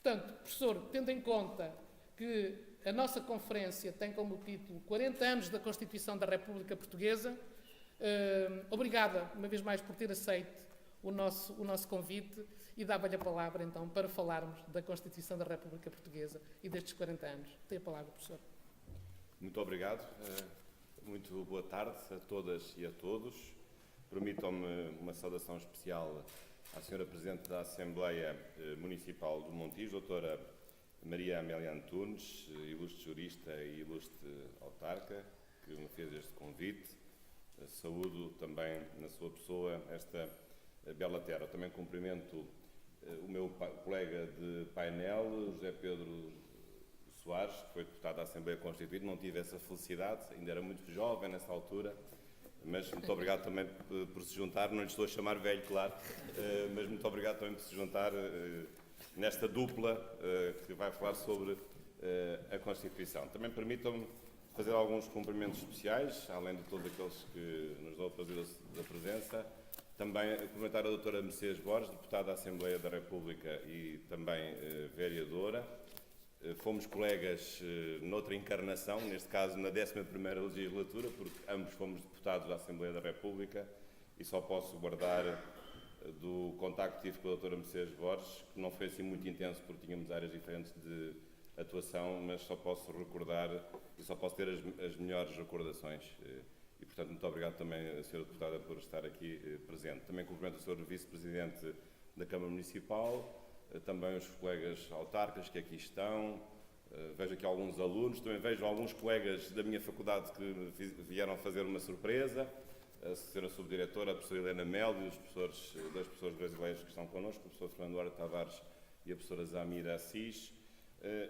Portanto, professor, tendo em conta que a nossa conferência tem como título 40 anos da Constituição da República Portuguesa, obrigada, uma vez mais, por ter aceito o nosso convite e dava-lhe a palavra, então, para falarmos da Constituição da República Portuguesa e destes 40 anos. Tem a palavra, professor. Muito obrigado. Muito boa tarde a todas e a todos. Permitam-me uma saudação especial à Sra. Presidente da Assembleia Municipal do Montijo, doutora Maria Amélia Antunes, ilustre jurista e ilustre autarca, que me fez este convite. Saúdo também, na sua pessoa, esta bela terra. Também cumprimento o meu colega de painel, José Pedro Soares, que foi deputado da Assembleia Constituinte. Não tive essa felicidade, ainda era muito jovem nessa altura, mas muito obrigado também por se juntar. Não lhe estou a chamar velho, claro, mas muito obrigado também por se juntar nesta dupla que vai falar sobre a Constituição. Também permitam-me fazer alguns cumprimentos especiais, além de todos aqueles que nos dão o prazer da presença. Também cumprimentar a doutora Mercedes Borges, deputada da Assembleia da República e também vereadora. Fomos colegas noutra encarnação, neste caso na 11ª legislatura, porque ambos fomos deputados da Assembleia da República e só posso guardar do contacto que tive com a doutora Mercedes Borges, que não foi assim muito intenso porque tínhamos áreas diferentes de atuação, mas só posso recordar e só posso ter as melhores recordações. E, portanto, muito obrigado também, a Sra. Deputada, por estar aqui presente. Também cumprimento o Sr. Vice-Presidente da Câmara Municipal, também os colegas autarcas que aqui estão, vejo aqui alguns alunos, também vejo alguns colegas da minha faculdade que vieram fazer uma surpresa, a Sra. Subdiretora, a professora Helena Mel e os dois professores brasileiros que estão connosco, o professor Fernando Duarte Tavares e a professora Zamira Assis.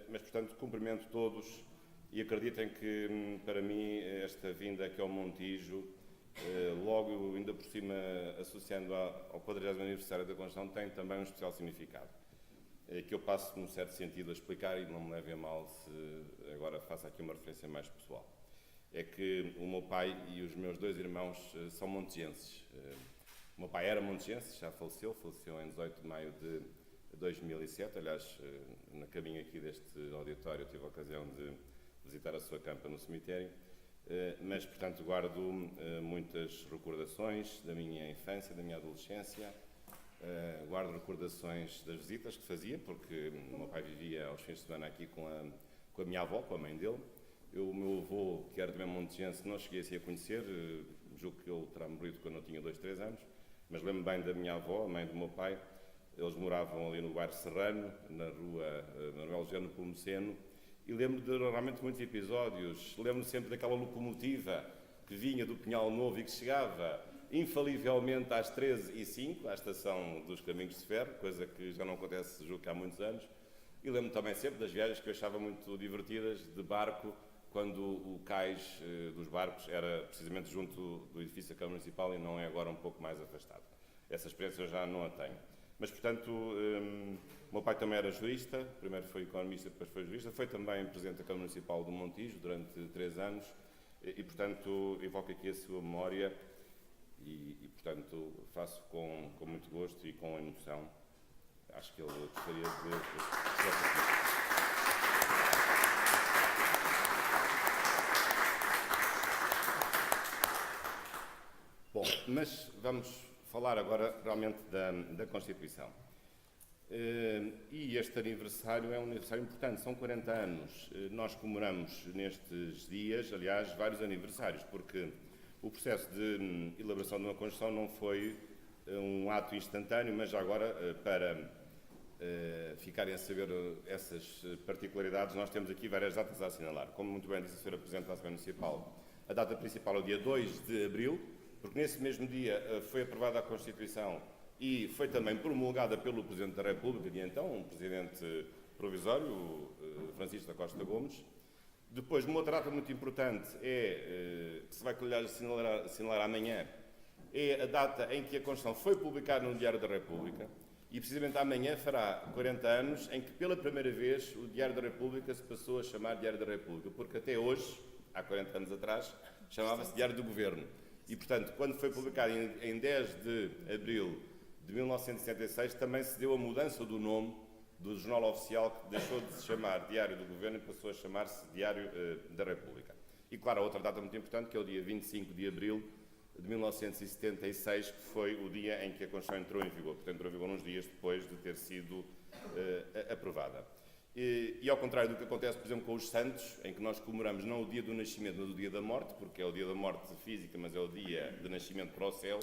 Mas, portanto, cumprimento todos e acreditem que, para mim, esta vinda aqui ao Montijo, logo, ainda por cima, associando ao 40º aniversário da Constituição, tem também um especial significado, que eu passo, num certo sentido, a explicar e não me levem a mal se agora faço aqui uma referência mais pessoal. É que o meu pai e os meus dois irmãos são montijenses. O meu pai era montijense, já faleceu em 18 de maio de 2007. Aliás, na caminho aqui deste auditório, tive a ocasião de visitar a sua campa no cemitério. Mas, portanto, guardo muitas recordações da minha infância, da minha adolescência. Guardo recordações das visitas que fazia, porque o meu pai vivia aos fins de semana aqui com a minha avó, com a mãe dele. O meu avô, que era também montijense, não cheguei assim a conhecer, julgo que ele terá morrido quando eu tinha 2, 3 anos, mas lembro bem da minha avó, a mãe do meu pai. Eles moravam ali no bairro Serrano, na rua Manuel Geno Pomoceno, e lembro de realmente muitos episódios. Lembro sempre daquela locomotiva que vinha do Pinhal Novo e que chegava infalivelmente às 13h05, à estação dos Caminhos de Ferro, coisa que já não acontece, julgo que há muitos anos. E lembro também sempre das viagens que eu achava muito divertidas, de barco, quando o cais dos barcos era precisamente junto do edifício da Câmara Municipal e não é agora um pouco mais afastado. Essa experiência eu já não a tenho. Mas, portanto, o meu pai também era jurista, primeiro foi economista, depois foi jurista, foi também presidente da Câmara Municipal do Montijo durante 3 anos e, portanto, evoco aqui a sua memória e portanto, faço com muito gosto e com emoção. Acho que ele gostaria de... Bom, mas vamos falar agora realmente da Constituição. E este aniversário é um aniversário importante, são 40 anos. Nós comemoramos nestes dias, aliás, vários aniversários, porque o processo de elaboração de uma Constituição não foi um ato instantâneo, mas já agora, para ficarem a saber essas particularidades, nós temos aqui várias datas a assinalar. Como muito bem disse a Sra. Presidente da Assembleia Municipal, a data principal é o dia 2 de abril, porque nesse mesmo dia foi aprovada a Constituição e foi também promulgada pelo Presidente da República, de então, um Presidente provisório, Francisco da Costa Gomes. Depois, uma outra data muito importante que se vai assinalar amanhã, é a data em que a Constituição foi publicada no Diário da República e precisamente amanhã fará 40 anos em que pela primeira vez o Diário da República se passou a chamar Diário da República, porque até hoje, há 40 anos atrás, chamava-se Diário do Governo. E, portanto, quando foi publicado em 10 de abril de 1976, também se deu a mudança do nome do Jornal Oficial, que deixou de se chamar Diário do Governo e passou a chamar-se Diário da República. E, claro, a outra data muito importante, que é o dia 25 de abril de 1976, que foi o dia em que a Constituição entrou em vigor. Portanto, entrou em vigor uns dias depois de ter sido aprovada. E ao contrário do que acontece, por exemplo, com os santos, em que nós comemoramos não o dia do nascimento, mas o dia da morte, porque é o dia da morte física, mas é o dia de nascimento para o céu,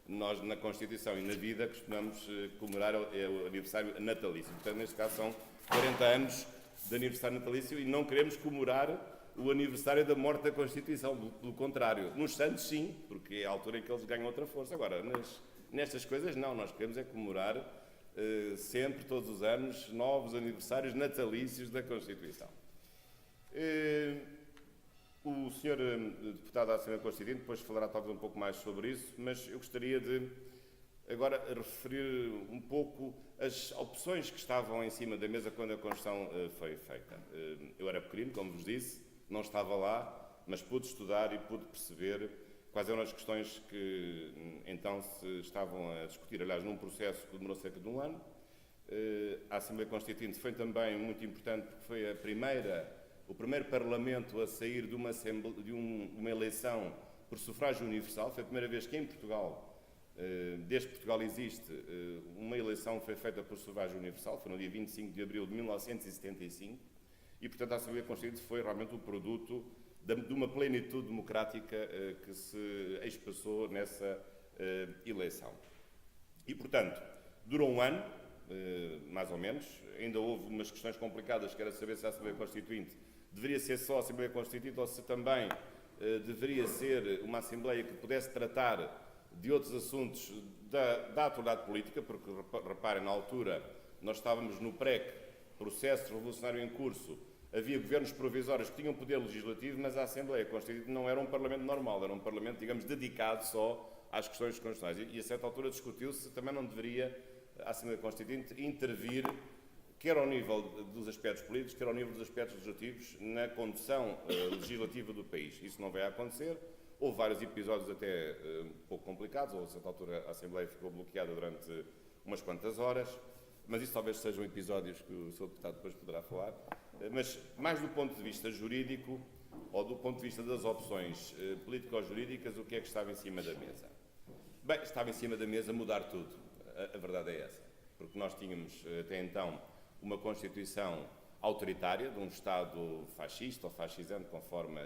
nós, na Constituição e na vida, costumamos comemorar o aniversário natalício. Portanto, neste caso, são 40 anos de aniversário natalício e não queremos comemorar o aniversário da morte da Constituição. Pelo contrário, nos santos, sim, porque é a altura em que eles ganham outra força. Agora, nestas coisas, não. Nós queremos é comemorar sempre, todos os anos, novos aniversários natalícios da Constituição. O Sr. Deputado da Assembleia Constituinte depois falará talvez um pouco mais sobre isso, mas eu gostaria de agora referir um pouco as opções que estavam em cima da mesa quando a Constituição foi feita. Eu era pequenino, como vos disse, não estava lá, mas pude estudar e pude perceber quais eram as questões que então se estavam a discutir. Aliás, num processo que demorou cerca de um ano. A Assembleia Constituinte foi também muito importante porque foi o primeiro Parlamento a sair de uma eleição por sufrágio universal. Foi a primeira vez que em Portugal, desde que Portugal existe, uma eleição foi feita por sufrágio universal. Foi no dia 25 de abril de 1975. E, portanto, a Assembleia Constituinte foi realmente o produto de uma plenitude democrática que se expressou nessa eleição. E, portanto, durou um ano, mais ou menos. Ainda houve umas questões complicadas, que era saber se a Assembleia Constituinte deveria ser só a Assembleia Constituinte ou se também deveria ser uma Assembleia que pudesse tratar de outros assuntos da atualidade política, porque, reparem, na altura nós estávamos no PREC, processo revolucionário em curso, havia governos provisórios que tinham poder legislativo, mas a Assembleia Constituinte não era um Parlamento normal, era um Parlamento, digamos, dedicado só às questões constitucionais. E a certa altura discutiu-se se também não deveria a Assembleia Constituinte intervir, quer ao nível dos aspectos políticos, quer ao nível dos aspectos legislativos, na condução legislativa do país. Isso não vai acontecer. Houve vários episódios até um pouco complicados, ou a certa altura a Assembleia ficou bloqueada durante umas quantas horas, mas isso talvez sejam episódios que o Sr. Deputado depois poderá falar. Mas, mais do ponto de vista jurídico, ou do ponto de vista das opções político-jurídicas, o que é que estava em cima da mesa? Bem, estava em cima da mesa mudar tudo. A verdade é essa. Porque nós tínhamos, até então, uma Constituição autoritária, de um Estado fascista ou fascisante, conforme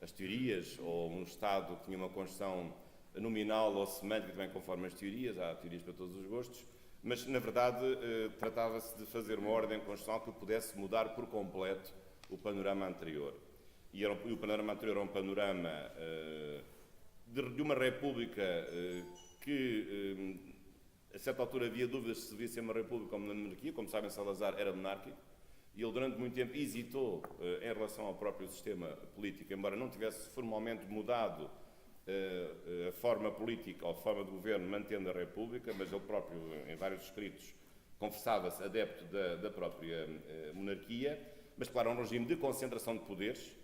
as teorias, ou um Estado que tinha uma Constituição nominal ou semântica, também conforme as teorias. Há teorias para todos os gostos. Mas, na verdade, tratava-se de fazer uma ordem constitucional que pudesse mudar por completo o panorama anterior. E o panorama anterior era um panorama de uma república que, a certa altura, havia dúvidas se devia ser uma república ou uma monarquia. Como sabem, Salazar era monárquico. E ele, durante muito tempo, hesitou em relação ao próprio sistema político, embora não tivesse formalmente mudado a forma política ou a forma de governo, mantendo a República, mas ele próprio, em vários escritos, confessava-se adepto da própria monarquia, mas, claro, é um regime de concentração de poderes,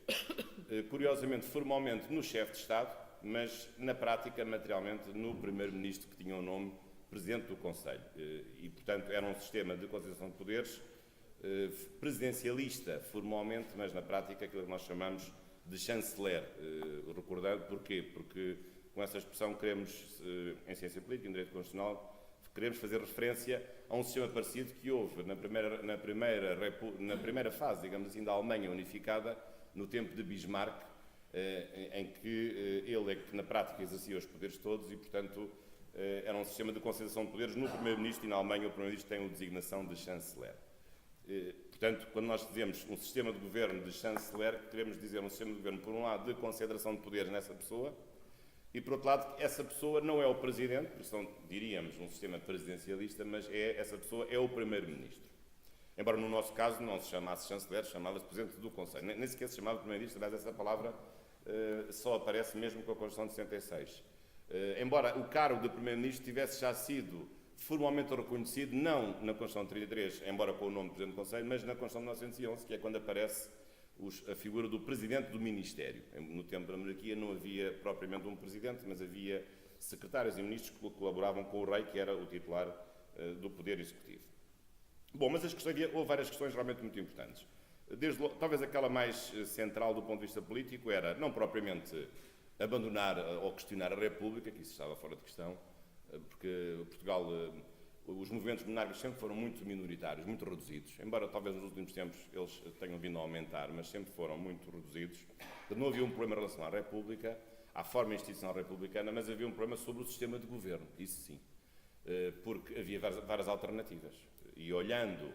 curiosamente, formalmente, no chefe de Estado, mas, na prática, materialmente, no primeiro-ministro, que tinha o nome Presidente do Conselho. E, portanto, era um sistema de concentração de poderes presidencialista, formalmente, mas, na prática, aquilo que nós chamamos de chanceler. Recordando porquê? Porque com essa expressão queremos, em ciência política, em direito constitucional, queremos fazer referência a um sistema parecido que houve na primeira fase, digamos assim, da Alemanha unificada, no tempo de Bismarck, em que ele é que na prática exercia os poderes todos e, portanto, era um sistema de concentração de poderes no primeiro-ministro, e na Alemanha o primeiro-ministro tem a designação de chanceler. Portanto, quando nós dizemos um sistema de governo de chanceler, queremos dizer um sistema de governo, por um lado, de concentração de poderes nessa pessoa, e, por outro lado, essa pessoa não é o presidente, por isso diríamos um sistema presidencialista, mas essa pessoa é o primeiro-ministro. Embora, no nosso caso, não se chamasse chanceler, chamava-se presidente do Conselho. Nem sequer se chamava primeiro-ministro, aliás, essa palavra só aparece mesmo com a Constituição de 66. Embora o cargo de primeiro-ministro tivesse já sido formalmente reconhecido, não na Constituição de 33, embora com o nome de Presidente do Conselho, mas na Constituição de 1911, que é quando aparece a figura do Presidente do Ministério. No tempo da monarquia não havia propriamente um Presidente, mas havia secretários e ministros que colaboravam com o Rei, que era o titular do Poder Executivo. Bom, mas houve várias questões realmente muito importantes. Talvez aquela mais central do ponto de vista político era não propriamente abandonar ou questionar a República, que isso estava fora de questão, porque Portugal, os movimentos monárquicos sempre foram muito minoritários, muito reduzidos, embora talvez nos últimos tempos eles tenham vindo a aumentar, mas sempre foram muito reduzidos. Não havia um problema em relação à República, à forma institucional republicana, mas havia um problema sobre o sistema de governo, isso sim, porque havia várias alternativas. E olhando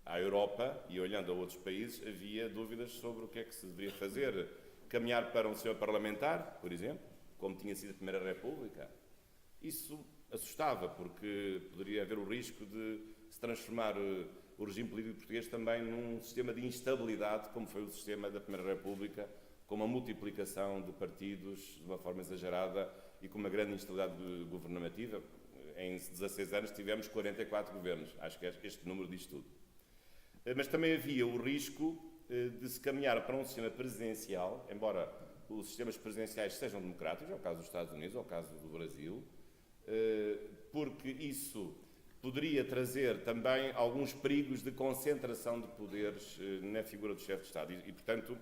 à Europa e olhando a outros países, havia dúvidas sobre o que é que se deveria fazer. Caminhar para um sistema parlamentar, por exemplo, como tinha sido a Primeira República. Isso assustava, porque poderia haver o risco de se transformar o regime político português também num sistema de instabilidade, como foi o sistema da Primeira República, com uma multiplicação de partidos de uma forma exagerada e com uma grande instabilidade governativa. Em 16 anos tivemos 44 governos. Acho que este número diz tudo. Mas também havia o risco de se caminhar para um sistema presidencial, embora os sistemas presidenciais sejam democráticos, é o caso dos Estados Unidos, é o caso do Brasil, porque isso poderia trazer também alguns perigos de concentração de poderes na figura do chefe de Estado e portanto,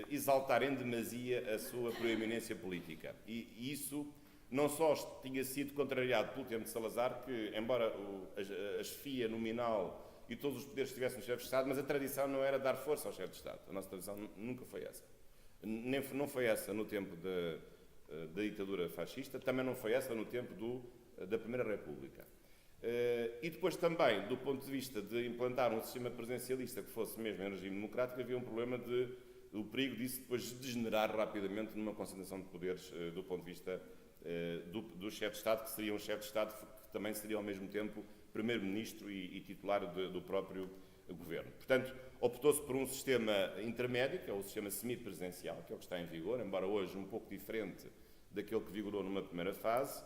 exaltar em demasia a sua proeminência política. E isso não só tinha sido contrariado pelo tempo de Salazar, que, embora a chefia nominal e todos os poderes estivessem no chefe de Estado, mas a tradição não era dar força ao chefe de Estado. A nossa tradição nunca foi essa. Não foi essa no tempo da ditadura fascista, também não foi essa no tempo da Primeira República. E depois também, do ponto de vista de implantar um sistema presidencialista que fosse mesmo em regime democrático, havia um problema do perigo disso depois degenerar rapidamente numa concentração de poderes do ponto de vista do chefe de Estado, que seria um chefe de Estado que também seria ao mesmo tempo primeiro-ministro e titular do próprio governo. Portanto, optou-se por um sistema intermédio, que é o sistema semipresidencial, que é o que está em vigor, embora hoje um pouco diferente daquele que vigorou numa primeira fase,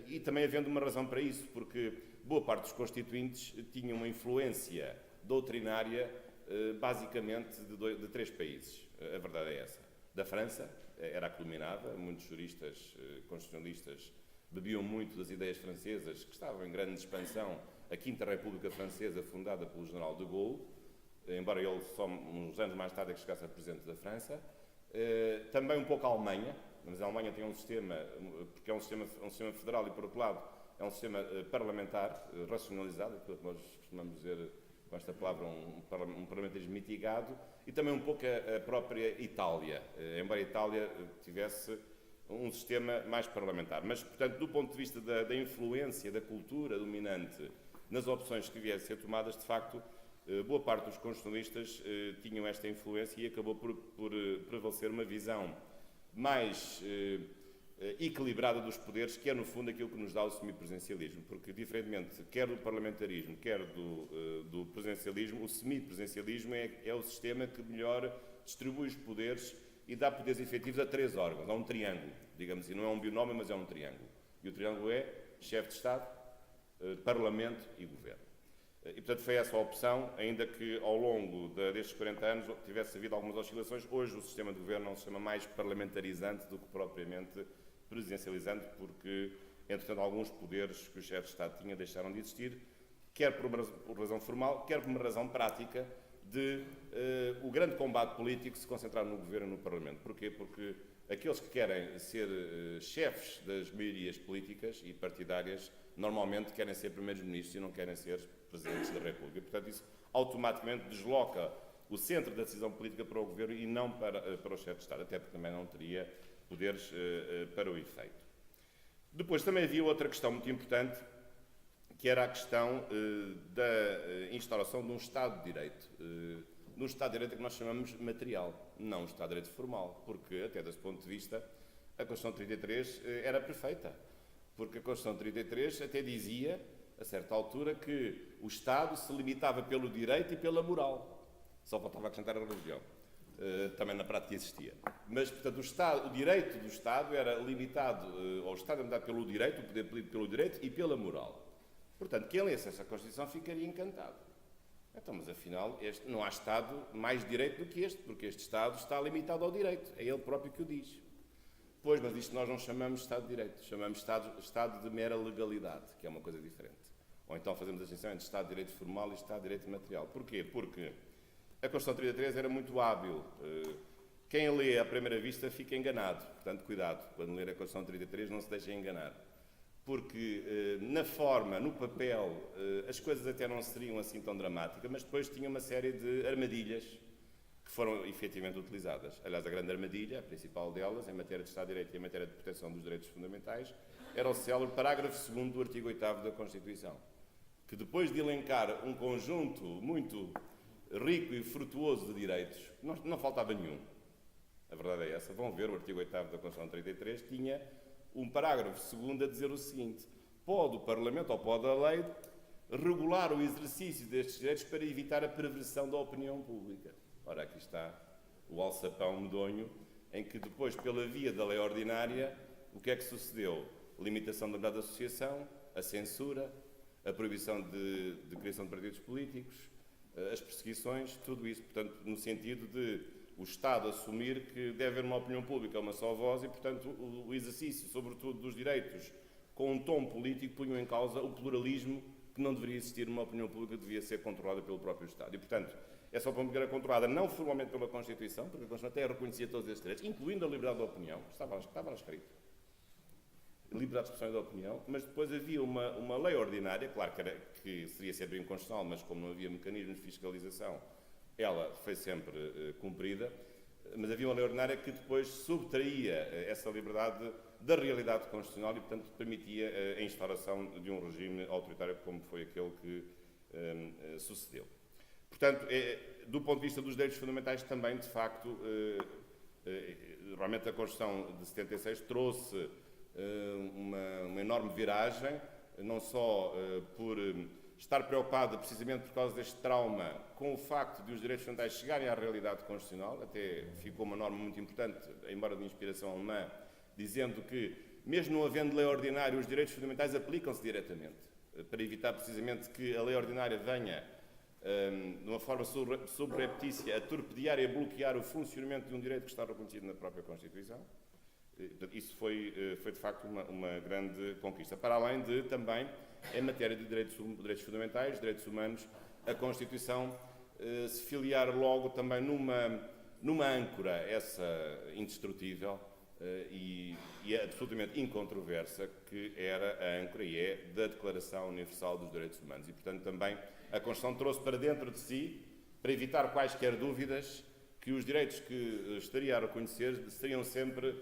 e também havendo uma razão para isso, porque boa parte dos constituintes tinham uma influência doutrinária basicamente de 3 países. A verdade é essa. Da França, era a que dominava, muitos juristas constitucionalistas bebiam muito das ideias francesas, que estavam em grande expansão, a Quinta República Francesa, fundada pelo general de Gaulle, embora ele só uns anos mais tarde é que chegasse a presidente da França. Também um pouco a Alemanha, mas a Alemanha tem um sistema, porque é um sistema federal e, por outro lado, é um sistema parlamentar, racionalizado, aquilo que nós costumamos dizer com esta palavra, um parlamentarismo mitigado, e também um pouco a própria Itália, embora a Itália tivesse um sistema mais parlamentar. Mas, portanto, do ponto de vista da influência, da cultura dominante nas opções que viessem a ser tomadas, de facto, boa parte dos constitucionalistas tinham esta influência e acabou por prevalecer uma visão mais equilibrada dos poderes, que é, no fundo, aquilo que nos dá o semipresidencialismo, porque, diferentemente, quer do parlamentarismo, quer do presidencialismo, o semipresidencialismo é o sistema que melhor distribui os poderes e dá poderes efetivos a 3 órgãos, a um triângulo, digamos assim, não é um binómio, mas é um triângulo. E o triângulo é chefe de Estado, Parlamento e Governo. E, portanto, foi essa a opção, ainda que ao longo destes 40 anos tivesse havido algumas oscilações. Hoje o sistema de governo é um sistema mais parlamentarizante do que propriamente presidencializante, porque, entretanto, alguns poderes que o chefe de Estado tinha deixaram de existir, quer por razão formal, quer por uma razão prática o grande combate político se concentrar no governo e no Parlamento. Porquê? Porque aqueles que querem ser chefes das maiorias políticas e partidárias normalmente querem ser primeiros-ministros e não querem ser presidentes da República. Portanto, isso automaticamente desloca o centro da decisão política para o governo e não para o chefe de Estado, até porque também não teria poderes para o efeito. Depois também havia outra questão muito importante, que era a questão da instauração de um Estado de Direito. De um Estado de Direito que nós chamamos material, não um Estado de Direito formal, porque, até desse ponto de vista, a Constituição de 33 era perfeita, porque a Constituição de 33 até dizia, a certa altura, que o Estado se limitava pelo direito e pela moral. Só faltava acrescentar a religião. Também na prática existia. Mas, portanto, o direito do Estado era limitado, ou o Estado era limitado pelo direito, o poder político pelo direito e pela moral. Portanto, quem lesse essa Constituição ficaria encantado. Então, mas afinal, não há Estado mais direito do que este, porque este Estado está limitado ao direito. É ele próprio que o diz. Pois, mas isto nós não chamamos Estado de Direito, chamamos Estado de mera legalidade, que é uma coisa diferente. Ou então fazemos a distinção entre Estado de Direito formal e Estado de Direito material. Porquê? Porque a Constituição 33 era muito hábil. Quem lê à primeira vista fica enganado. Portanto, cuidado, quando ler a Constituição 33 não se deixem enganar. Porque na forma, no papel, as coisas até não seriam assim tão dramáticas, mas depois tinha uma série de armadilhas que foram efetivamente utilizadas. Aliás, a grande armadilha, a principal delas, em matéria de Estado de Direito e em matéria de proteção dos direitos fundamentais, era o célebre parágrafo 2º do artigo 8º da Constituição, que depois de elencar um conjunto muito rico e frutuoso de direitos, não faltava nenhum. A verdade é essa. Vão ver, o artigo 8º da Constituição 33 tinha um parágrafo 2º a dizer o seguinte: pode o Parlamento ou pode a lei regular o exercício destes direitos para evitar a perversão da opinião pública. Ora, aqui está o alçapão medonho, em que depois, pela via da lei ordinária, o que é que sucedeu? Limitação da liberdade de associação, a censura, a proibição de criação de partidos políticos, as perseguições, tudo isso, portanto, no sentido de o Estado assumir que deve haver uma opinião pública, uma só voz, e, portanto, o exercício, sobretudo, dos direitos com um tom político, punham em causa o pluralismo que não deveria existir numa opinião pública, devia ser controlada pelo próprio Estado. E, portanto, essa opinião pública era controlada não formalmente pela Constituição, porque a Constituição até reconhecia todos esses direitos, incluindo a liberdade de opinião, estava lá escrito, liberdade de expressão e de opinião, mas depois havia uma lei ordinária, claro que seria sempre inconstitucional, mas como não havia mecanismos de fiscalização, ela foi sempre cumprida, mas havia uma lei ordinária que depois subtraía essa liberdade da realidade constitucional e, portanto, permitia a instauração de um regime autoritário como foi aquele que sucedeu. Portanto, do ponto de vista dos direitos fundamentais também, de facto, realmente a Constituição de 76 trouxe uma enorme viragem, não só por estar preocupada precisamente por causa deste trauma com o facto de os direitos fundamentais chegarem à realidade constitucional, até ficou uma norma muito importante, embora de inspiração alemã, dizendo que, mesmo não havendo lei ordinária, os direitos fundamentais aplicam-se diretamente, para evitar precisamente que a lei ordinária venha, de uma forma subreptícia, a torpedear e a bloquear o funcionamento de um direito que está reconhecido na própria Constituição. Isso foi de facto uma grande conquista. Para além de, também, em matéria de direitos fundamentais, direitos humanos, a Constituição se filiar logo também numa âncora, essa indestrutível e absolutamente incontroversa, que era a âncora e é da Declaração Universal dos Direitos Humanos. E, portanto, também a Constituição trouxe para dentro de si, para evitar quaisquer dúvidas, que os direitos que estaria a reconhecer seriam sempre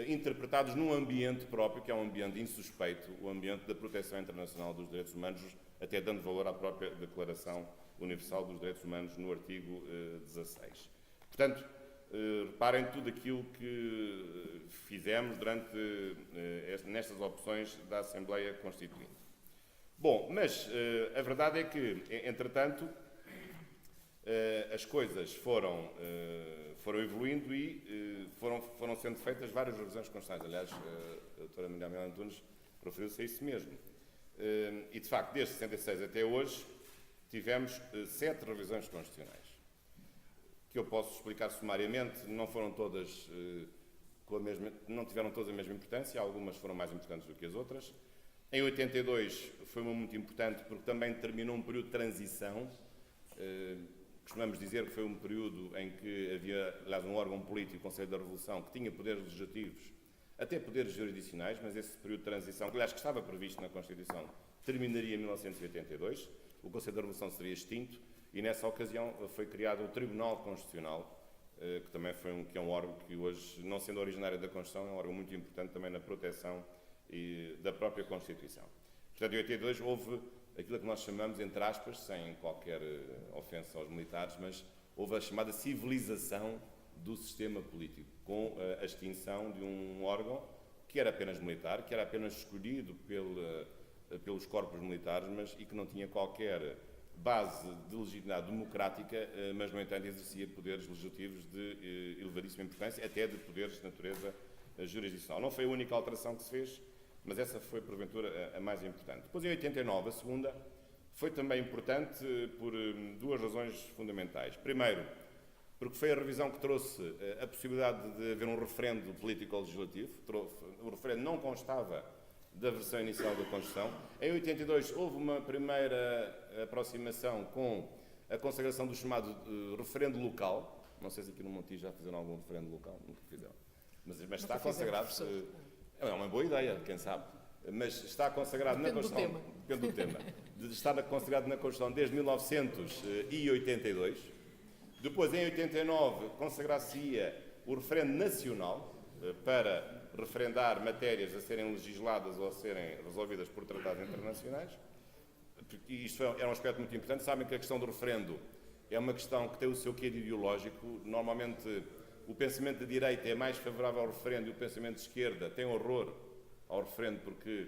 interpretados num ambiente próprio, que é um ambiente insuspeito, o ambiente da proteção internacional dos direitos humanos, até dando valor à própria Declaração Universal dos Direitos Humanos no artigo 16. Portanto, reparem tudo aquilo que fizemos nestas opções da Assembleia Constituinte. Bom, mas a verdade é que, entretanto, as coisas foram evoluindo e foram sendo feitas várias revisões constitucionais. Aliás, a doutora Miriam Antunes referiu-se a isso mesmo. E, de facto, desde 66 até hoje, tivemos 7 revisões constitucionais, que eu posso explicar sumariamente. Não foram todas não tiveram todas a mesma importância, algumas foram mais importantes do que as outras. Em 82 foi muito importante porque também terminou um período de transição. Costumamos dizer que foi um período em que havia, aliás, um órgão político, o Conselho da Revolução, que tinha poderes legislativos, até poderes jurisdicionais, mas esse período de transição, que, aliás, que estava previsto na Constituição, terminaria em 1982, o Conselho da Revolução seria extinto, e nessa ocasião foi criado o Tribunal Constitucional, que também que é um órgão que hoje, não sendo originário da Constituição, é um órgão muito importante também na proteção da própria Constituição. Portanto, em 82 houve aquilo que nós chamamos, entre aspas, sem qualquer ofensa aos militares, mas houve a chamada civilização do sistema político, com a extinção de um órgão que era apenas militar, que era apenas escolhido pelos corpos militares, e que não tinha qualquer base de legitimidade democrática, mas, no entanto, exercia poderes legislativos de elevadíssima importância, até de poderes de natureza jurisdicional. Não foi a única alteração que se fez, mas essa foi, porventura, a mais importante. Depois, em 89, a segunda, foi também importante por duas razões fundamentais. Primeiro, porque foi a revisão que trouxe a possibilidade de haver um referendo político-legislativo. O referendo não constava da versão inicial da Constituição. Em 82 houve uma primeira aproximação com a consagração do chamado referendo local. Não sei se aqui no Montijo já fizeram algum referendo local, nunca fizeram. Mas está consagrado. É uma boa ideia, quem sabe. Mas está consagrado na Constituição. Depende do tema. Está consagrado na Constituição desde 1982. Depois, em 89, consagra-se-ia o referendo nacional para referendar matérias a serem legisladas ou a serem resolvidas por tratados internacionais. Isto era um aspecto muito importante. Sabem que a questão do referendo é uma questão que tem o seu quê de ideológico. Normalmente, o pensamento de direita é mais favorável ao referendo e o pensamento de esquerda tem horror ao referendo porque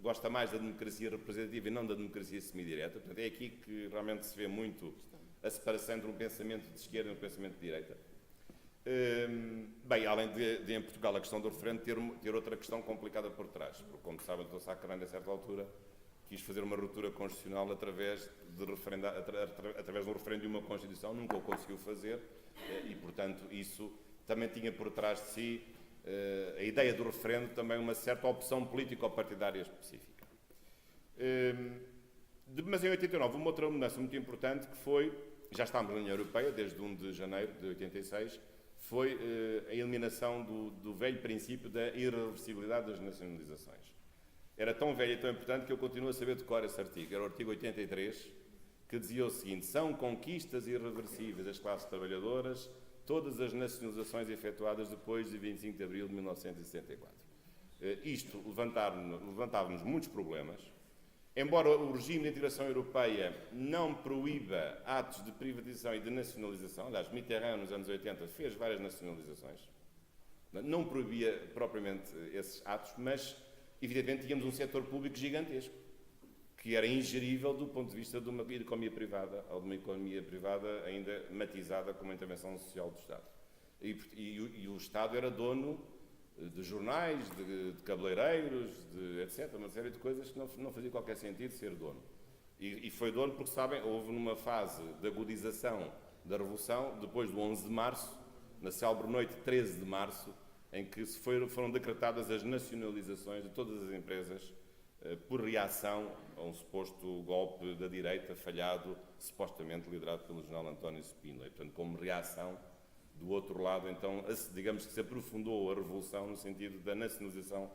gosta mais da democracia representativa e não da democracia semidireta. Portanto, é aqui que realmente se vê muito a separação entre um pensamento de esquerda e um pensamento de direita. Bem, além de em Portugal a questão do referendo ter outra questão complicada por trás, porque, como sabem, o Dr. Sá Carneiro, a certa altura, quis fazer uma ruptura constitucional através de um referendo de uma Constituição, nunca o conseguiu fazer e, portanto, isso também tinha por trás de si a ideia do referendo, também uma certa opção político-partidária específica. Mas em 89, uma outra mudança muito importante que foi, já estávamos na União Europeia, desde 1 de janeiro de 86, foi a eliminação do velho princípio da irreversibilidade das nacionalizações. Era tão velho e tão importante que eu continuo a saber de cor esse artigo. Era o artigo 83, que dizia o seguinte: são conquistas irreversíveis das classes trabalhadoras todas as nacionalizações efetuadas depois de 25 de abril de 1964. Isto levantava-nos muitos problemas. Embora o regime de integração europeia não proíba atos de privatização e de nacionalização, aliás, Mitterrand nos anos 80 fez várias nacionalizações, não proibia propriamente esses atos, mas evidentemente tínhamos um setor público gigantesco, que era ingerível do ponto de vista de uma economia privada, ou de uma economia privada ainda matizada como intervenção social do Estado. E o Estado era dono de jornais, de cabeleireiros, etc. Uma série de coisas que não fazia qualquer sentido ser dono. E foi dono porque, sabem, houve numa fase de agudização da Revolução, depois do 11 de março, na célebre noite de 13 de março, em que foram decretadas as nacionalizações de todas as empresas por reação a um suposto golpe da direita falhado, supostamente liderado pelo general António Spínola. Portanto, como reação do outro lado, então, digamos que se aprofundou a revolução no sentido da nacionalização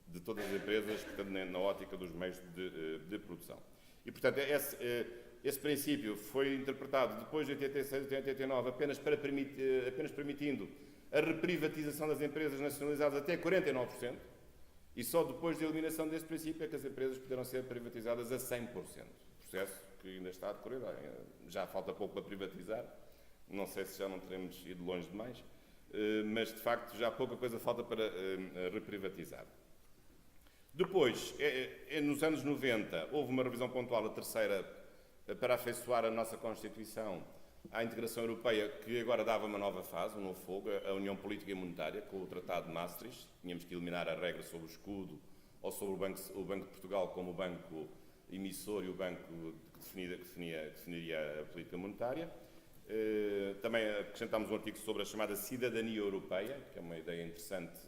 de todas as empresas, portanto, na ótica dos meios de produção. E, portanto, esse princípio foi interpretado depois de 86 e 89 apenas permitindo a reprivatização das empresas nacionalizadas até 49%, e só depois da eliminação desse princípio é que as empresas poderão ser privatizadas a 100%. Processo que ainda está a decorrer, já falta pouco para privatizar. Não sei se já não teremos ido longe demais, mas de facto já pouca coisa falta para reprivatizar. Depois, nos anos 90, houve uma revisão pontual, a terceira, para afeiçoar a nossa Constituição à integração europeia, que agora dava uma nova fase, um novo fogo, a União Política e Monetária, com o Tratado de Maastricht. Tínhamos que eliminar a regra sobre o escudo ou sobre o Banco de Portugal como o banco emissor e o banco que definiria a política monetária. Também acrescentámos um artigo sobre a chamada cidadania europeia, que é uma ideia interessante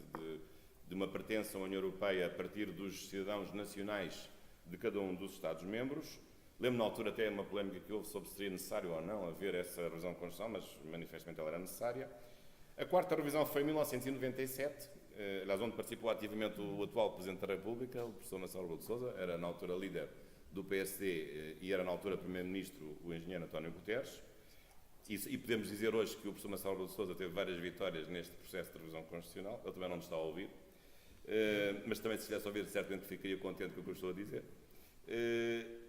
de uma pertença à União Europeia a partir dos cidadãos nacionais de cada um dos Estados-membros. Lembro na altura até uma polémica que houve sobre se seria necessário ou não haver essa revisão constitucional, mas manifestamente ela era necessária. A quarta revisão foi em 1997, aliás, onde participou ativamente o atual Presidente da República, o professor Marcelo Rebelo de Sousa, era na altura líder do PSD e era na altura Primeiro-Ministro o engenheiro António Guterres. E podemos dizer hoje que o professor Marcelo Rebelo de Sousa teve várias vitórias neste processo de revisão constitucional. Ele também não nos está a ouvir, mas também se estivesse a ouvir certamente ficaria contente com o que eu estou a dizer.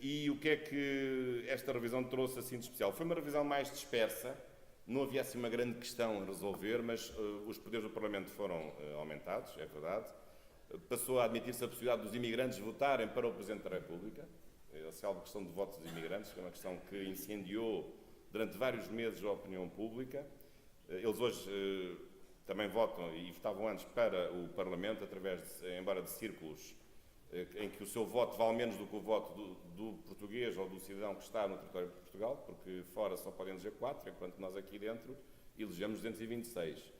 E o que é que esta revisão trouxe assim de especial? Foi uma revisão mais dispersa, não havia assim uma grande questão a resolver, mas os poderes do Parlamento foram aumentados, é verdade. Passou a admitir-se a possibilidade dos imigrantes votarem para o Presidente da República. A célebre questão de votos dos imigrantes, que é uma questão que incendiou durante vários meses a opinião pública. Eles hoje também votam e votavam antes para o Parlamento, embora de círculos em que o seu voto vale menos do que o voto do português ou do cidadão que está no território de Portugal, porque fora só podem eleger 4, enquanto nós aqui dentro elegemos 226.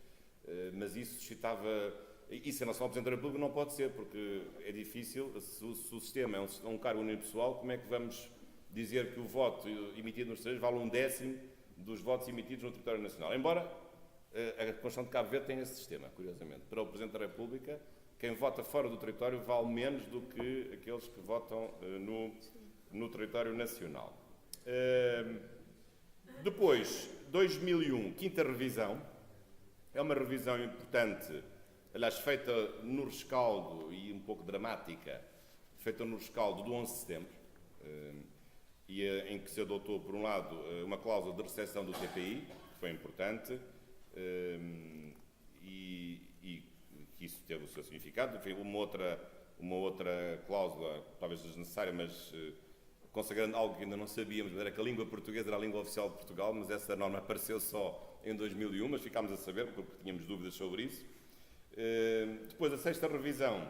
Mas isso suscitava Isso, a nossa Presidente da República, não pode ser, porque é difícil, se o sistema é um cargo unipessoal, como é que vamos dizer que o voto emitido no estrangeiro vale 1/10 dos votos emitidos no território nacional? Embora a Constituição de Cabo Verde tenha esse sistema, curiosamente. Para o Presidente da República, quem vota fora do território vale menos do que aqueles que votam no território nacional. Depois, 2001, quinta revisão. É uma revisão importante, aliás, feita no rescaldo, e um pouco dramática, feita no rescaldo do 11 de setembro, em que se adotou, por um lado, uma cláusula de recepção do TPI, que foi importante, e que isso teve o seu significado. Enfim, uma outra cláusula, talvez desnecessária, mas consagrando algo que ainda não sabíamos, era que a língua portuguesa era a língua oficial de Portugal, mas essa norma apareceu só em 2001, mas ficámos a saber, porque tínhamos dúvidas sobre isso. Depois, a sexta revisão,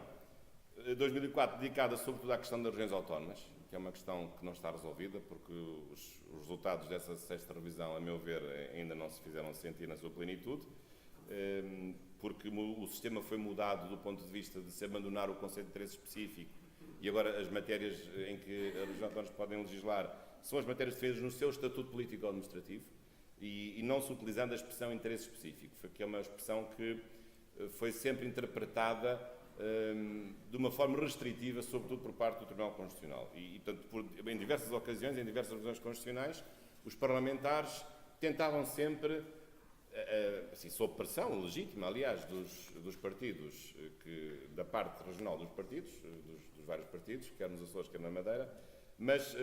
2004, dedicada sobretudo à questão das regiões autónomas, que é uma questão que não está resolvida, porque os resultados dessa sexta revisão, a meu ver, ainda não se fizeram sentir na sua plenitude, porque o sistema foi mudado do ponto de vista de se abandonar o conceito de interesse específico, e agora as matérias em que as regiões autónomas podem legislar são as matérias definidas no seu estatuto político-administrativo, e não se utilizando a expressão interesse específico, que é uma expressão que foi sempre interpretada de uma forma restritiva, sobretudo por parte do Tribunal Constitucional. E portanto, em diversas ocasiões, em diversas revisões constitucionais, os parlamentares tentavam sempre, assim, sob pressão legítima, aliás, dos partidos, da parte regional dos partidos, dos vários partidos, quer nos Açores, quer na Madeira, mas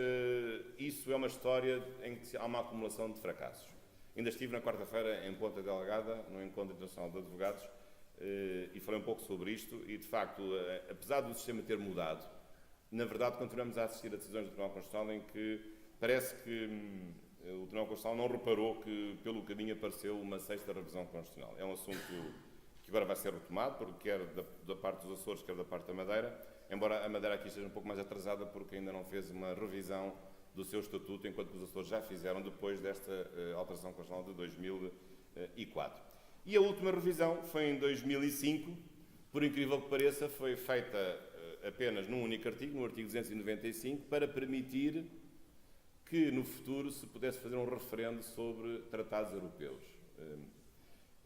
isso é uma história em que há uma acumulação de fracassos. Ainda estive na quarta-feira em Ponta Delgada, no Encontro Internacional de Advogados, e falei um pouco sobre isto, e de facto, apesar do sistema ter mudado, na verdade continuamos a assistir a decisões do Tribunal Constitucional em que parece que o Tribunal Constitucional não reparou que pelo caminho apareceu uma sexta revisão constitucional. É um assunto que agora vai ser retomado, porque quer da parte dos Açores, quer da parte da Madeira, embora a Madeira aqui esteja um pouco mais atrasada porque ainda não fez uma revisão do seu estatuto, enquanto que os Açores já fizeram depois desta alteração constitucional de 2004. E a última revisão foi em 2005, por incrível que pareça, foi feita apenas num único artigo, no artigo 295, para permitir que no futuro se pudesse fazer um referendo sobre tratados europeus.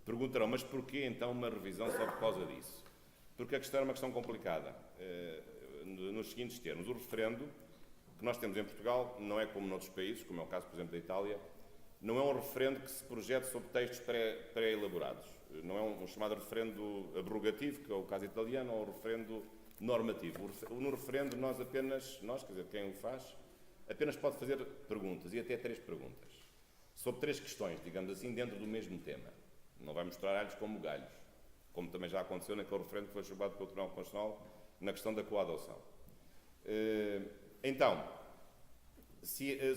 Perguntarão, mas porquê então uma revisão só por causa disso? Porque a questão é uma questão complicada, nos seguintes termos. O referendo que nós temos em Portugal não é como noutros países, como é o caso, por exemplo, da Itália, não é um referendo que se projete sobre textos pré-elaborados. Não é um chamado referendo abrogativo, que é o caso italiano, ou um referendo normativo. No referendo, quer dizer, quem o faz, apenas pode fazer perguntas, e até 3 perguntas, sobre 3 questões, digamos assim, dentro do mesmo tema. Não vai mostrar alhos como galhos, como também já aconteceu naquele referendo que foi chumbado pelo Tribunal Constitucional na questão da coadoção. Então,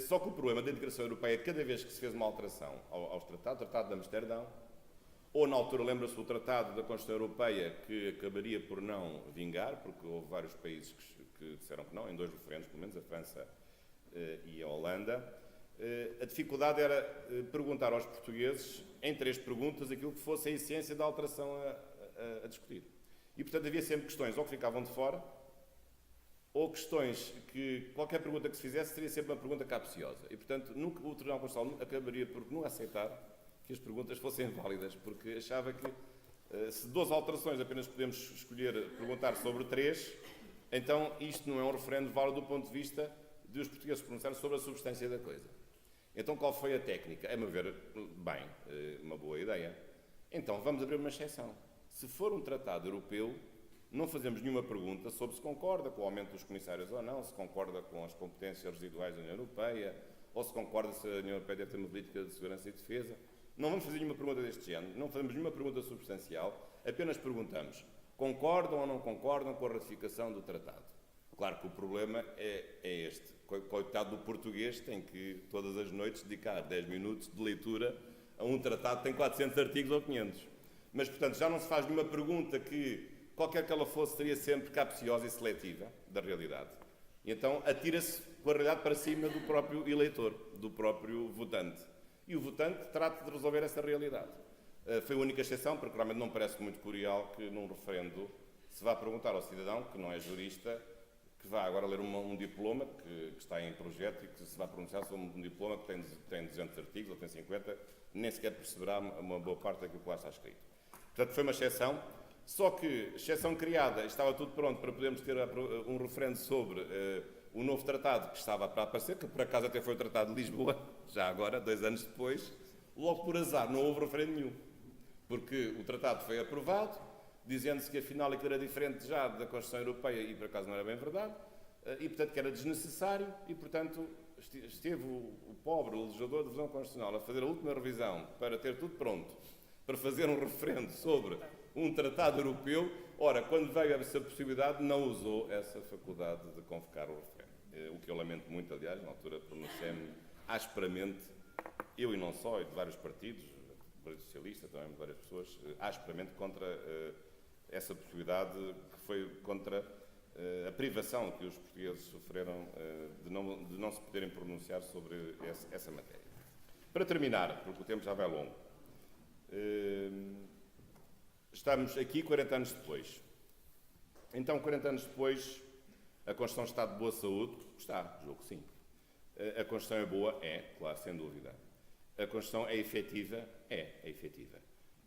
só que o problema da integração europeia, cada vez que se fez uma alteração aos tratados, o Tratado de Amsterdão, ou na altura, lembra-se do Tratado da Constituição Europeia, que acabaria por não vingar, porque houve vários países que disseram que não, em 2 referendos, pelo menos, a França e a Holanda. A dificuldade era perguntar aos portugueses, em 3 perguntas, aquilo que fosse a essência da alteração a discutir. E, portanto, havia sempre questões ou que ficavam de fora, ou questões que qualquer pergunta que se fizesse seria sempre uma pergunta capciosa. E, portanto, nunca o Tribunal Constitucional acabaria por não aceitar que as perguntas fossem válidas, porque achava que se 12 alterações apenas podemos escolher perguntar sobre 3, então isto não é um referendo válido do ponto de vista de os portugueses pronunciarem sobre a substância da coisa. Então qual foi a técnica? A meu ver, bem, uma boa ideia. Então vamos abrir uma exceção. Se for um tratado europeu, não fazemos nenhuma pergunta sobre se concorda com o aumento dos comissários ou não, se concorda com as competências residuais da União Europeia, ou se concorda se a União Europeia deve ter uma política de segurança e defesa. Não vamos fazer nenhuma pergunta deste género, não fazemos nenhuma pergunta substancial, apenas perguntamos, concordam ou não concordam com a ratificação do tratado? Claro que o problema é este. Coitado do português, tem que todas as noites dedicar 10 minutos de leitura a um tratado que tem 400 artigos ou 500. Mas, portanto, já não se faz nenhuma pergunta que, qualquer que ela fosse, seria sempre capciosa e seletiva da realidade. E então atira-se com a realidade para cima do próprio eleitor, do próprio votante. E o votante trata de resolver essa realidade. Foi a única exceção, porque realmente não parece muito curial que num referendo se vá perguntar ao cidadão, que não é jurista, que vá agora ler um diploma que está em projeto e que se vai pronunciar sobre um diploma que tem 200 artigos ou tem 50, nem sequer perceberá uma boa parte daquilo que lá está escrito. Portanto, foi uma exceção, só que, exceção criada, estava tudo pronto para podermos ter um referendo sobre o novo tratado que estava para aparecer, que por acaso até foi o Tratado de Lisboa, já agora, 2 anos depois, logo por azar, não houve referendo nenhum, porque o tratado foi aprovado, dizendo-se que afinal aquilo era diferente já da Constituição Europeia e por acaso não era bem verdade, e portanto que era desnecessário e portanto esteve o pobre legislador de revisão constitucional a fazer a última revisão para ter tudo pronto, para fazer um referendo sobre um tratado europeu. Ora, quando veio essa possibilidade, não usou essa faculdade de convocar o referendo. O que eu lamento muito, aliás, na altura pronunciei-me asperamente, eu e não só, e de vários partidos, o Partido Socialista também, de várias pessoas, asperamente contra essa possibilidade, que foi contra a privação que os portugueses sofreram de não se poderem pronunciar sobre essa matéria. Para terminar, porque o tempo já vai longo, estamos aqui 40 anos depois. Então, 40 anos depois, a Constituição está de boa saúde? Está, julgo que sim. A Constituição é boa? É, claro, sem dúvida. A Constituição é efetiva? É efetiva.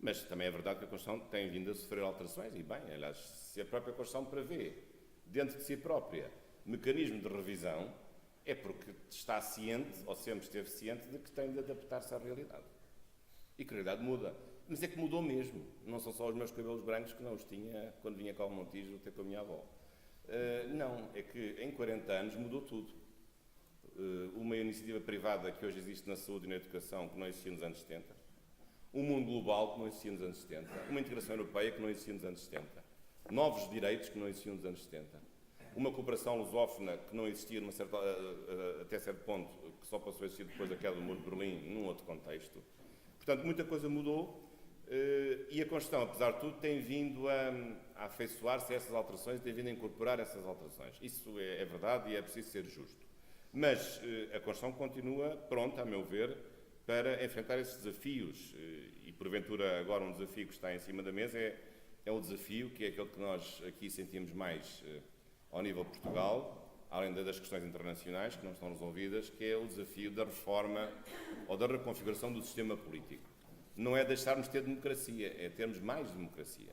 Mas também é verdade que a Constituição tem vindo a sofrer alterações, e bem, aliás, se a própria Constituição prevê, dentro de si própria, mecanismo de revisão, é porque está ciente, ou sempre esteve ciente, de que tem de adaptar-se à realidade. E que a realidade muda. Mas é que mudou mesmo. Não são só os meus cabelos brancos que não os tinha quando vinha cá ao Montijo ter com a minha avó. Não, é que em 40 anos mudou tudo. Uma iniciativa privada que hoje existe na saúde e na educação que não existia nos anos 70. Um mundo global que não existia nos anos 70, uma integração europeia que não existia nos anos 70, novos direitos que não existiam nos anos 70, uma cooperação lusófona que não existia até certo ponto, que só passou a existir depois da queda do Muro de Berlim, num outro contexto. Portanto, muita coisa mudou e a Constituição, apesar de tudo, tem vindo a afeiçoar-se a essas alterações, tem vindo a incorporar essas alterações. Isso é verdade e é preciso ser justo. Mas a Constituição continua pronta, a meu ver, para enfrentar esses desafios, e porventura agora um desafio que está em cima da mesa é o desafio, que é aquele que nós aqui sentimos mais ao nível de Portugal, além das questões internacionais que não estão resolvidas, que é o desafio da reforma ou da reconfiguração do sistema político. Não é deixarmos de ter democracia, é termos mais democracia,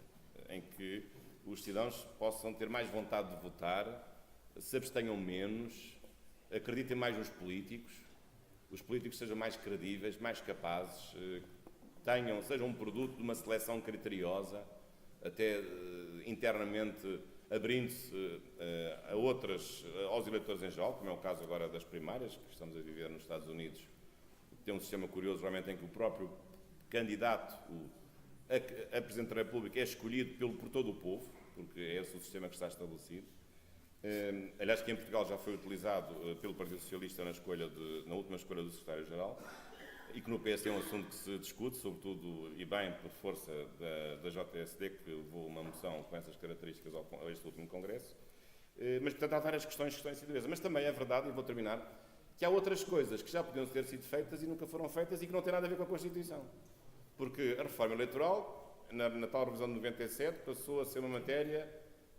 em que os cidadãos possam ter mais vontade de votar, se abstenham menos, acreditem mais nos políticos, os políticos sejam mais credíveis, mais capazes, sejam um produto de uma seleção criteriosa, até internamente abrindo-se aos eleitores em geral, como é o caso agora das primárias, que estamos a viver nos Estados Unidos. Tem um sistema curioso, realmente, em que o próprio candidato a Presidente da República é escolhido por todo o povo, porque é esse o sistema que está estabelecido. Aliás, que em Portugal já foi utilizado pelo Partido Socialista na última escolha do Secretário-Geral, e que no PS é um assunto que se discute, sobretudo, e bem por força da JSD, que levou uma moção com essas características a este último Congresso. Mas, portanto, há várias questões que estão em cima. Mas também é verdade, e vou terminar, que há outras coisas que já podiam ter sido feitas e nunca foram feitas e que não têm nada a ver com a Constituição. Porque a reforma eleitoral, na tal revisão de 97, passou a ser uma matéria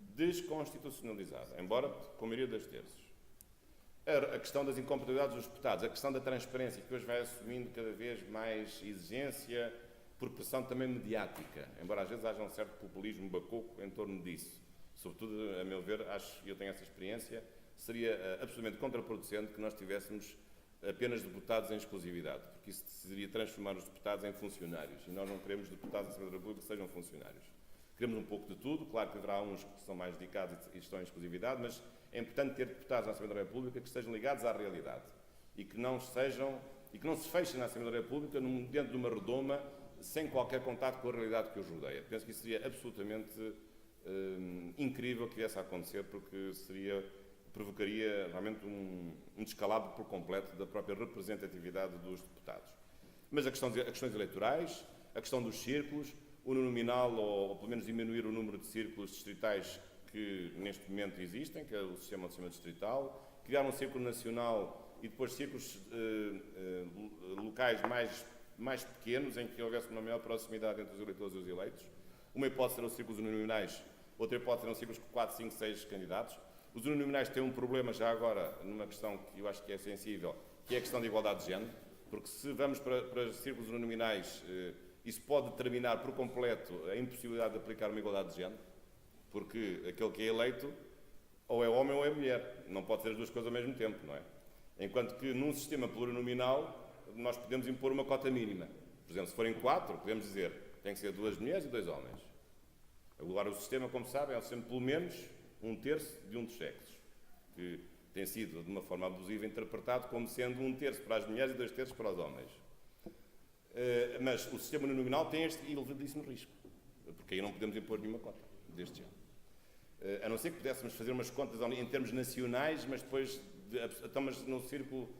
desconstitucionalizada, embora com a maioria das terços. A questão das incompatibilidades dos deputados, a questão da transparência, que hoje vai assumindo cada vez mais exigência por pressão também mediática, embora às vezes haja um certo populismo bacoco em torno disso. Sobretudo, a meu ver, eu tenho essa experiência, seria absolutamente contraproducente que nós tivéssemos apenas deputados em exclusividade, porque isso seria transformar os deputados em funcionários, e nós não queremos deputados da Assembleia da República que sejam funcionários. Queremos um pouco de tudo, claro que haverá uns que são mais dedicados e estão em exclusividade, mas é importante ter deputados na Assembleia da República que estejam ligados à realidade e que não se fechem na Assembleia da República dentro de uma redoma sem qualquer contato com a realidade que os rodeia. Penso que isso seria absolutamente incrível que viesse a acontecer, porque provocaria realmente um descalabro por completo da própria representatividade dos deputados. Mas as questões eleitorais, a questão dos círculos, o nominal, ou pelo menos diminuir o número de círculos distritais que neste momento existem, que é o sistema distrital, criar um círculo nacional e depois círculos locais mais mais pequenos, em que houvesse uma maior proximidade entre os eleitores e os eleitos. Uma hipótese serão os círculos uninominais, outra hipótese serão círculos com 4, 5, 6 candidatos. Os uninominais têm um problema já agora, numa questão que eu acho que é sensível, que é a questão da igualdade de género, porque se vamos para círculos uninominais, isso pode determinar por completo a impossibilidade de aplicar uma igualdade de género, porque aquele que é eleito ou é homem ou é mulher, não pode ser as duas coisas ao mesmo tempo, não é? Enquanto que num sistema plurinominal nós podemos impor uma cota mínima. Por exemplo, se forem 4, podemos dizer que tem que ser 2 mulheres e 2 homens. Agora o sistema, como sabem, é sempre pelo menos 1/3 de um dos sexos, que tem sido, de uma forma abusiva, interpretado como sendo 1/3 para as mulheres e 2/3 para os homens. Mas o sistema uninominal tem este elevadíssimo risco, porque aí não podemos impor nenhuma cota deste género. A não ser que pudéssemos fazer umas contas em termos nacionais, mas depois, mas no círculo,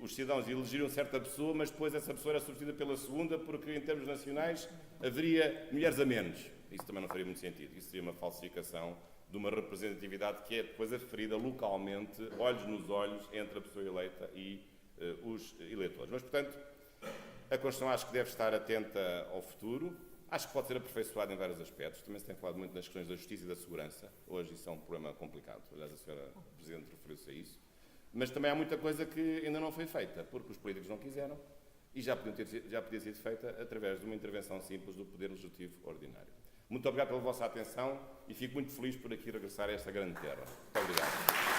os cidadãos elegeriam certa pessoa, mas depois essa pessoa era substituída pela segunda, porque em termos nacionais haveria mulheres a menos. Isso também não faria muito sentido. Isso seria uma falsificação de uma representatividade que é depois aferida localmente, olhos nos olhos, entre a pessoa eleita e os eleitores. Mas, portanto, a Constituição acho que deve estar atenta ao futuro. Acho que pode ser aperfeiçoada em vários aspectos. Também se tem falado muito nas questões da justiça e da segurança. Hoje isso é um problema complicado. Aliás, a senhora Presidente referiu-se a isso. Mas também há muita coisa que ainda não foi feita, porque os políticos não quiseram e já podia ter sido feita através de uma intervenção simples do Poder Legislativo Ordinário. Muito obrigado pela vossa atenção e fico muito feliz por aqui regressar a esta grande terra. Muito obrigado.